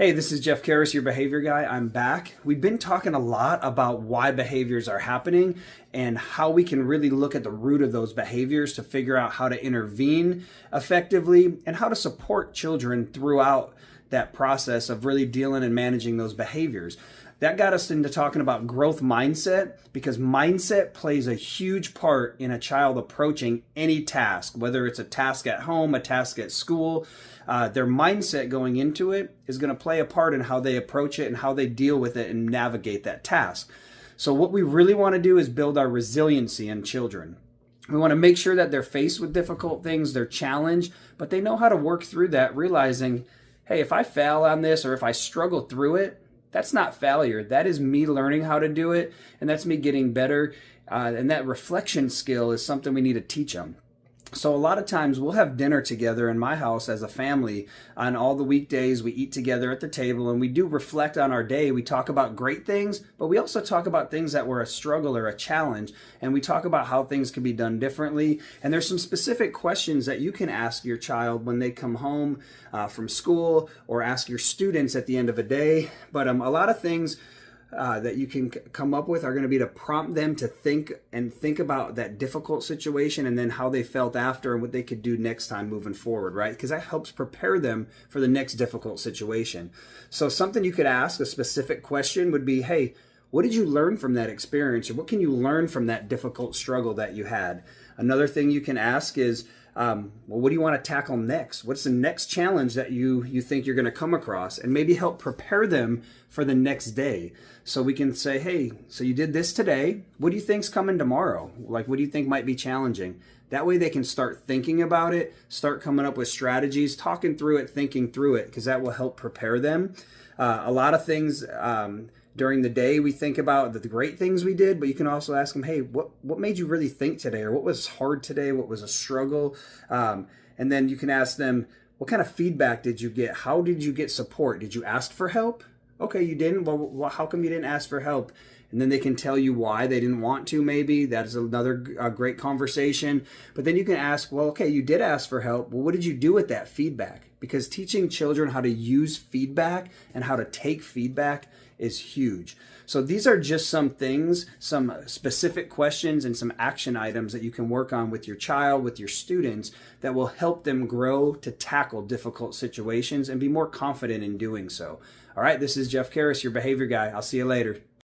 Hey, this is Jeff Karras, your behavior guy. I'm back. We've been talking a lot about why behaviors are happening and how we can really look at the root of those behaviors to figure out how to intervene effectively and how to support children throughout that process of really dealing and managing those behaviors. That got us into talking about growth mindset because mindset plays a huge part in a child approaching any task, whether it's a task at home, a task at school. Their mindset going into it is going to play a part in how they approach it and how they deal with it and navigate that task. So what we really want to do is build our resiliency in children. We want to make sure that they're faced with difficult things, they're challenged, but they know how to work through that, realizing, hey, if I fail on this or if I struggle through it, that's not failure. That is me learning how to do it, and that's me getting better. And that reflection skill is something we need to teach them. So a lot of times we'll have dinner together in my house as a family on all the weekdays. We eat together at the table and we do reflect on our day. We talk about great things, but we also talk about things that were a struggle or a challenge. And we talk about how things can be done differently. And there's some specific questions that you can ask your child when they come home from school, or ask your students at the end of a day. But a lot of things that you can come up with are going to be to prompt them to think about that difficult situation and then how they felt after and what they could do next time moving forward, right? Because that helps prepare them for the next difficult situation. So something you could ask, a specific question would be, hey, what did you learn from that experience? Or what can you learn from that difficult struggle that you had? Another thing you can ask is, well, what do you want to tackle next? What's the next challenge that you think you're going to come across? And maybe help prepare them for the next day. So we can say, hey, so you did this today. What do you think's coming tomorrow? Like, what do you think might be challenging? That way they can start thinking about it, start coming up with strategies, talking through it, thinking through it, because that will help prepare them. A lot of things during the day we think about the great things we did, but you can also ask them, hey, what made you really think today? Or what was hard today? What was a struggle? And then you can ask them, what kind of feedback did you get? How did you get support? Did you ask for help? Okay, you didn't. Well, how come you didn't ask for help? And then they can tell you why they didn't want to, maybe. That is another great conversation. But then you can ask, well, okay, you did ask for help. Well, what did you do with that feedback? Because teaching children how to use feedback and how to take feedback is huge. So these are just some things, some specific questions and some action items that you can work on with your child, with your students, that will help them grow to tackle difficult situations and be more confident in doing so. All right, this is Jeff Karras, your behavior guy. I'll see you later.